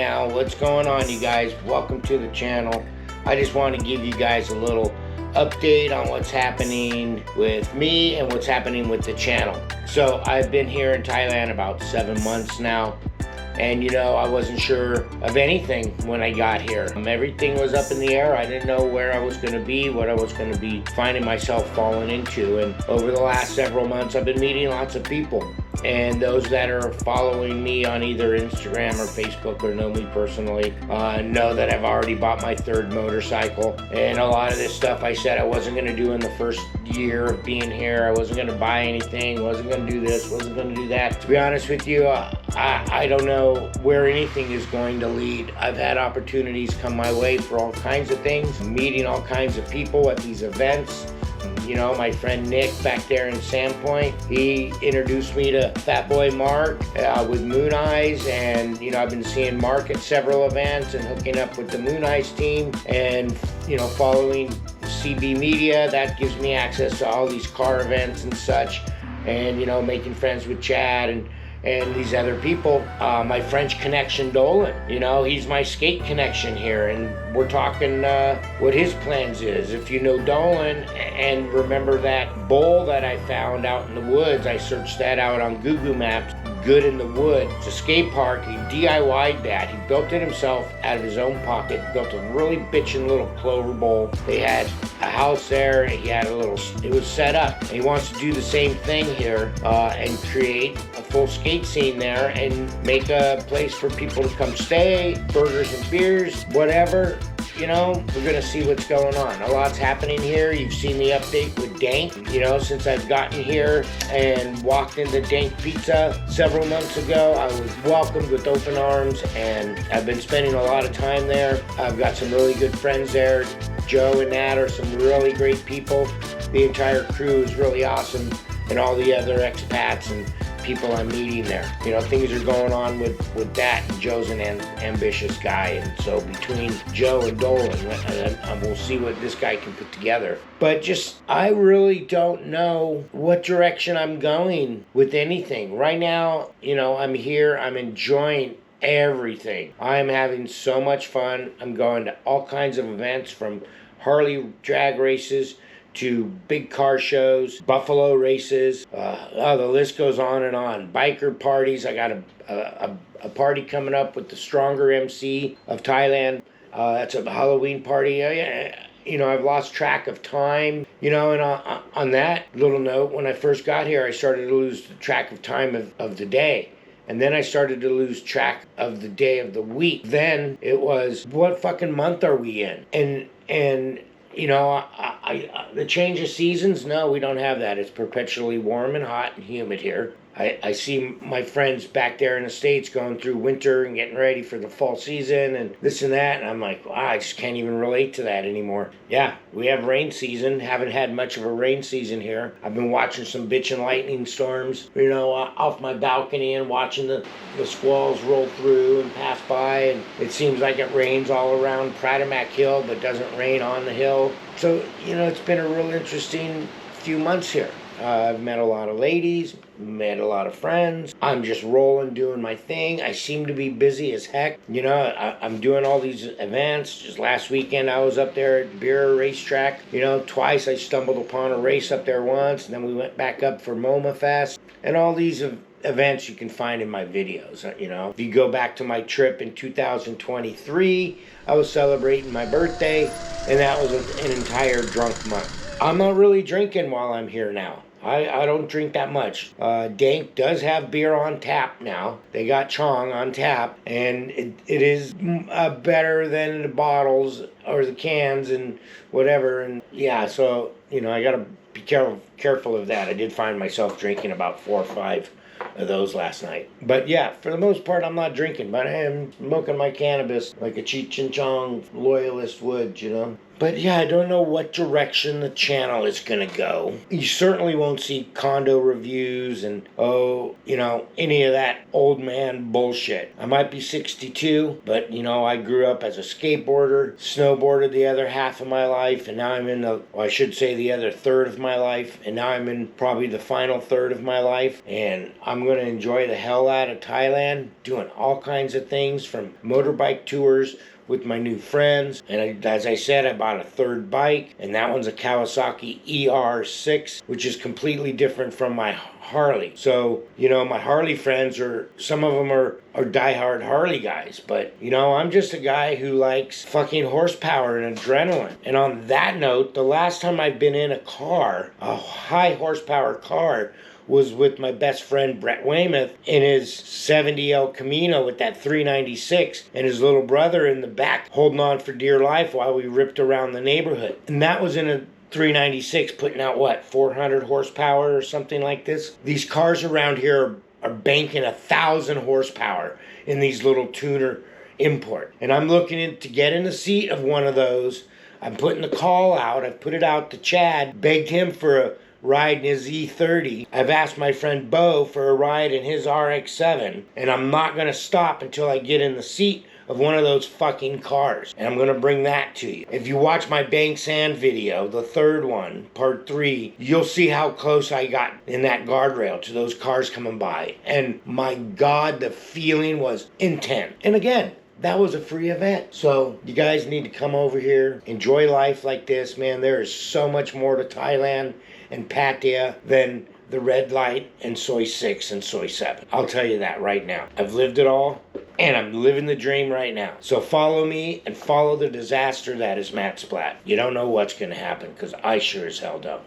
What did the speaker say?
now. What's going on, you guys? Welcome to the channel. I just want to give you guys a little update on what's happening with me and what's happening with the channel. So I've been here in Thailand about 7 months now. And I wasn't sure of anything when I got here. Everything was up in the air. I didn't know where I was going to be, what I was going to be finding myself falling into. And over the last several months, I've been meeting lots of people. And those that are following me on either Instagram or Facebook or know me personally know that I've already bought my third motorcycle. And a lot of this stuff I said I wasn't going to do in the first year of being here. I wasn't going to buy anything, wasn't going to do this, wasn't going to do that. To be honest with you, I don't know where anything is going to lead. I've had opportunities come my way for all kinds of things, meeting all kinds of people at these events. My friend Nick back there in Sandpoint, he introduced me to Fat Boy Mark with Moon Eyes, and I've been seeing Mark at several events and hooking up with the Moon Eyes team, and following CB Media. That gives me access to all these car events and such, and making friends with Chad and these other people. My French connection, Dolan, he's my skate connection here, and we're talking what his plans is. If you know Dolan and remember that bowl that I found out in the woods, I searched that out on Google Maps, Good in the Wood. It's a skate park. He DIY'd that. He built it himself out of his own pocket, built a really bitchin' little clover bowl. They had a house there, he had it was set up. And he wants to do the same thing here and create a full skate scene there and make a place for people to come stay, burgers and beers, whatever. We're gonna see what's going on. A lot's happening here. You've seen the update with Dank, since I've gotten here and walked into Dank Pizza several months ago. I was welcomed with open arms, and I've been spending a lot of time there. I've got some really good friends there. Joe and Nat are some really great people. The entire crew is really awesome, and all the other expats and people I'm meeting there. Things are going on with that, and Joe's an ambitious guy, and so between Joe and Dolan, we'll see what this guy can put together. But I really don't know what direction I'm going with anything. Right now, I'm here, I'm enjoying everything. I'm having so much fun. I'm going to all kinds of events, from Harley drag races to big car shows, buffalo races, the list goes on and on. Biker parties. I got a party coming up with the Stronger MC of Thailand. That's a Halloween party. I've lost track of time. And on that little note, when I first got here, I started to lose track of time of the day. And then I started to lose track of the day of the week. Then it was, what fucking month are we in? And the change of seasons, no, we don't have that. It's perpetually warm and hot and humid here. I see my friends back there in the States going through winter and getting ready for the fall season and this and that, and I'm like, wow, I just can't even relate to that anymore. Yeah, we have rain season. Haven't had much of a rain season here. I've been watching some bitchin' lightning storms, off my balcony, and watching the squalls roll through and pass by, and it seems like it rains all around Pradamak Hill, but doesn't rain on the hill. So, it's been a real interesting few months here. I've met a lot of ladies, met a lot of friends. I'm just rolling, doing my thing. I seem to be busy as heck. I'm doing all these events. Just last weekend, I was up there at Beer Racetrack. Twice I stumbled upon a race up there once, and then we went back up for MoMA Fest. And all these events you can find in my videos. If you go back to my trip in 2023, I was celebrating my birthday, and that was an entire drunk month. I'm not really drinking while I'm here now. I don't drink that much. Dank does have beer on tap now. They got Chong on tap, and it is better than the bottles or the cans and whatever. And yeah, so I gotta be careful of that. I did find myself drinking about 4 or 5 of those last night. But yeah, for the most part, I'm not drinking, but I am smoking my cannabis like a Cheech and Chong loyalist would, But yeah, I don't know what direction the channel is going to go. You certainly won't see condo reviews and, any of that old man bullshit. I might be 62, but, I grew up as a skateboarder, snowboarded the other half of my life, and now I'm in the other third of my life, and now I'm in probably the final third of my life, and I'm going to enjoy the hell out of Thailand, doing all kinds of things from motorbike tours with my new friends. And as I said, I bought a third bike, and that one's a Kawasaki ER6, which is completely different from my Harley. So, my Harley friends some of them are diehard Harley guys, but, I'm just a guy who likes fucking horsepower and adrenaline. And on that note, the last time I've been in a high horsepower car, was with my best friend Brett Weymouth in his 70 El Camino with that 396 and his little brother in the back holding on for dear life while we ripped around the neighborhood. And that was in a 396 putting out 400 horsepower or something like this. These cars around here are banking 1,000 horsepower in these little tuner import. And I'm looking to get in the seat of one of those. I'm putting the call out. I've put it out to Chad, begged him for a ride in his E30. I've asked my friend Bo for a ride in his RX-7, and I'm not going to stop until I get in the seat of one of those fucking cars. And I'm going to bring that to you. If you watch my bank sand video, the third one, part 3, you'll see how close I got in that guardrail to those cars coming by. And my God, the feeling was intense. And again, that was a free event. So you guys need to come over here, enjoy life like this, man. There is so much more to Thailand and Pattaya than the red light and soy 6 and soy 7. I'll tell you that right now. I've lived it all, and I'm living the dream right now. So follow me and follow the disaster that is Matt Splat. You don't know what's going to happen, because I sure as hell don't.